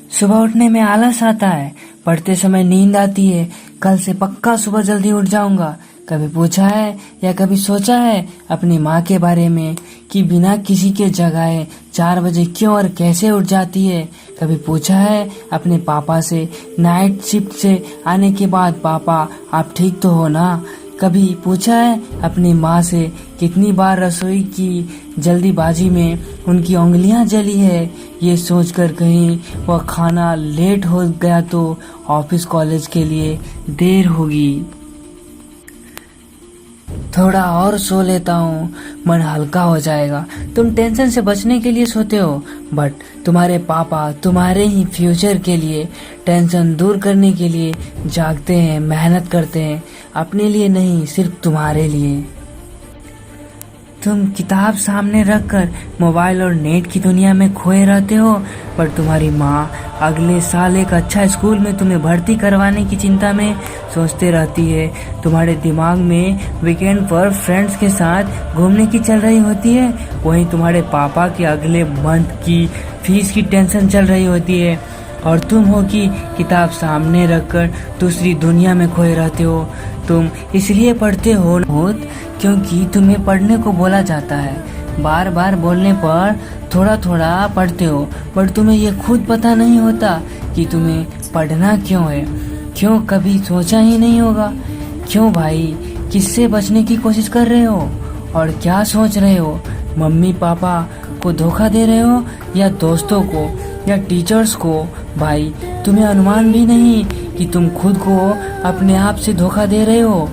सुबह उठने में आलस आता है, पढ़ते समय नींद आती है। कल से पक्का सुबह जल्दी उठ जाऊंगा। कभी पूछा है या कभी सोचा है अपनी माँ के बारे में कि बिना किसी के जगाए 4 बजे क्यों और कैसे उठ जाती है? कभी पूछा है अपने पापा से नाइट शिफ्ट से आने के बाद, पापा आप ठीक तो हो ना? कभी पूछा है अपनी माँ से कितनी बार रसोई की जल्दीबाजी में उनकी उंगलियां जली है, ये सोचकर कहीं वह खाना लेट हो गया तो ऑफिस कॉलेज के लिए देर होगी। थोड़ा और सो लेता हूँ, मन हल्का हो जाएगा। तुम टेंशन से बचने के लिए सोते हो, बट तुम्हारे पापा तुम्हारे ही फ्यूचर के लिए टेंशन दूर करने के लिए जागते हैं, मेहनत करते हैं, अपने लिए नहीं सिर्फ तुम्हारे लिए। तुम किताब सामने रखकर मोबाइल और नेट की दुनिया में खोए रहते हो, पर तुम्हारी माँ अगले साल एक अच्छा स्कूल में तुम्हें भर्ती करवाने की चिंता में सोचते रहती है। तुम्हारे दिमाग में वीकेंड पर फ्रेंड्स के साथ घूमने की चल रही होती है, वहीं तुम्हारे पापा के अगले मंथ की फीस की टेंशन चल रही होती है, और तुम हो कि किताब सामने रखकर दूसरी दुनिया में खोए रहते हो। तुम इसलिए पढ़ते हो क्योंकि तुम्हें पढ़ने को बोला जाता है। बार बार बोलने पर थोड़ा थोड़ा पढ़ते हो, पर तुम्हें ये खुद पता नहीं होता कि तुम्हें पढ़ना क्यों है। क्यों कभी सोचा ही नहीं होगा? क्यों भाई? किससे बचने की कोशिश कर रहे हो और क्या सोच रहे हो? मम्मी पापा को धोखा दे रहे हो या दोस्तों को या टीचर्स को? भाई तुम्हें अनुमान भी नहीं कि तुम खुद को अपने आप से धोखा दे रहे हो।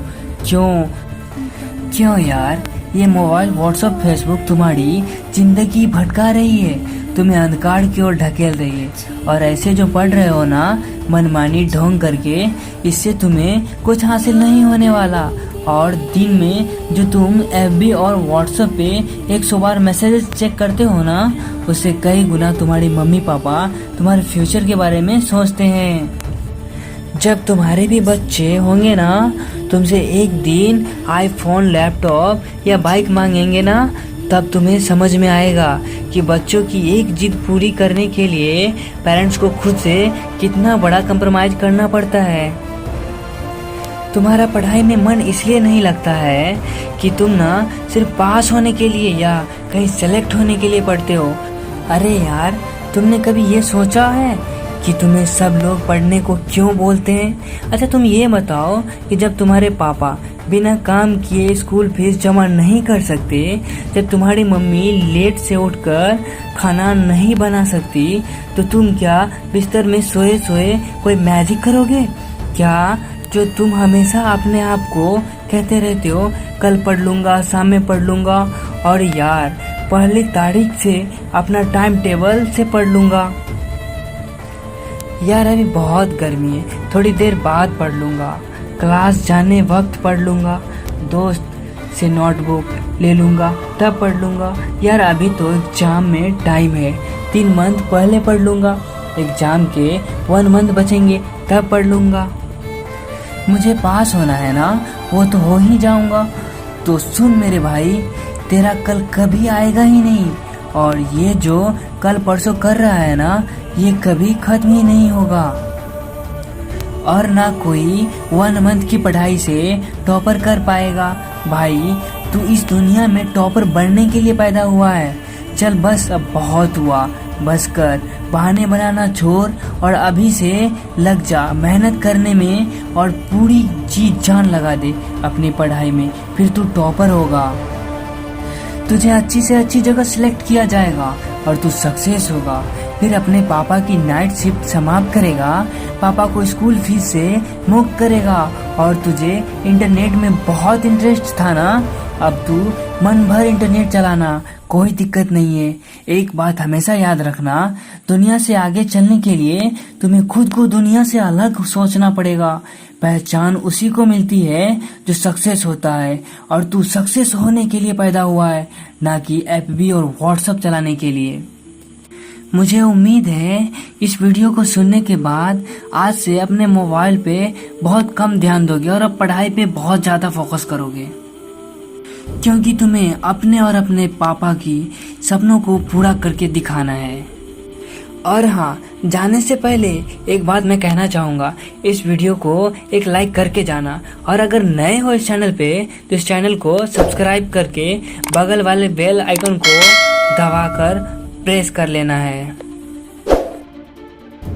क्यों यार? ये मोबाइल, व्हाट्सएप, फेसबुक तुम्हारी जिंदगी भटका रही है, तुम्हें अंधकार की ओर ढकेल रही है। और ऐसे जो पढ़ रहे हो ना मनमानी ढोंग करके, इससे तुम्हें कुछ हासिल नहीं होने वाला। और दिन में जो तुम FB और व्हाट्सएप पे 100 बार मैसेजेस चेक करते हो ना, उससे कई गुना तुम्हारी मम्मी पापा तुम्हारे फ्यूचर के बारे में सोचते हैं। जब तुम्हारे भी बच्चे होंगे ना, तुमसे एक दिन आईफोन, लैपटॉप या बाइक मांगेंगे ना, तब तुम्हें समझ में आएगा कि बच्चों की एक जिद पूरी करने के लिए पेरेंट्स को खुद से कितना बड़ा कंप्रोमाइज करना पड़ता है। तुम्हारा पढ़ाई में मन इसलिए नहीं लगता है कि तुम ना सिर्फ पास होने के लिए या कहीं सेलेक्ट होने के लिए पढ़ते हो। अरे यार, तुमने कभी ये सोचा है कि तुम्हें सब लोग पढ़ने को क्यों बोलते हैं? अच्छा तुम ये बताओ कि जब तुम्हारे पापा बिना काम किए स्कूल फीस जमा नहीं कर सकते, जब तुम्हारी मम्मी लेट से उठकर खाना नहीं बना सकती, तो तुम क्या बिस्तर में सोए सोए कोई मैजिक करोगे क्या? जो तुम हमेशा अपने आप को कहते रहते हो कल पढ़ लूंगा, शाम में पढ़ लूंगा, और यार पहली तारीख से अपना टाइम टेबल से पढ़ लूंगा। यार अभी बहुत गर्मी है, थोड़ी देर बाद पढ़ लूंगा, क्लास जाने वक्त पढ़ लूंगा, दोस्त से नोटबुक ले लूंगा तब पढ़ लूंगा। यार अभी तो एग्जाम में टाइम है, 3 मंथ पहले पढ़ लूंगा, एग्जाम के 1 मंथ बचेंगे तब पढ़ लूंगा। मुझे पास होना है ना, वो तो हो ही जाऊंगा। तो सुन मेरे भाई, तेरा कल कभी आएगा ही नहीं, और ये जो कल परसों कर रहा है ना, ये कभी खत्म ही नहीं होगा। और ना कोई 1 मंथ की पढ़ाई से टॉपर कर पाएगा। भाई तू इस दुनिया में टॉपर बनने के लिए पैदा हुआ है। चल बस, अब बहुत हुआ, बस कर, बहाने बनाना छोड़ और अभी से लग जा मेहनत करने में, और पूरी जी जान लगा दे अपनी पढ़ाई में, फिर तू टॉपर होगा। तुझे अच्छी से अच्छी जगह सिलेक्ट किया जाएगा और तू सक्सेस होगा। फिर अपने पापा की नाइट शिफ्ट समाप्त करेगा, पापा को स्कूल फीस से मुक्त करेगा, और तुझे इंटरनेट में बहुत इंटरेस्ट था ना, अब तू मन भर इंटरनेट चलाना, कोई दिक्कत नहीं है। एक बात हमेशा याद रखना, दुनिया से आगे चलने के लिए तुम्हें खुद को दुनिया से अलग सोचना पड़ेगा। पहचान उसी को मिलती है जो सक्सेस होता है, और तू सक्सेस होने के लिए पैदा हुआ है, ना कि FB और व्हाट्सएप चलाने के लिए। मुझे उम्मीद है इस वीडियो को सुनने के बाद आज से अपने मोबाइल पे बहुत कम ध्यान दोगे और अब पढ़ाई पे बहुत ज़्यादा फोकस करोगे, क्योंकि तुम्हें अपने और अपने पापा की सपनों को पूरा करके दिखाना है। और हाँ, जाने से पहले एक बात मैं कहना चाहूँगा, इस वीडियो को एक लाइक करके जाना, और अगर नए हो इस चैनल पे तो इस चैनल को सब्सक्राइब करके बगल वाले बेल आइकन को दबाकर प्रेस कर लेना है।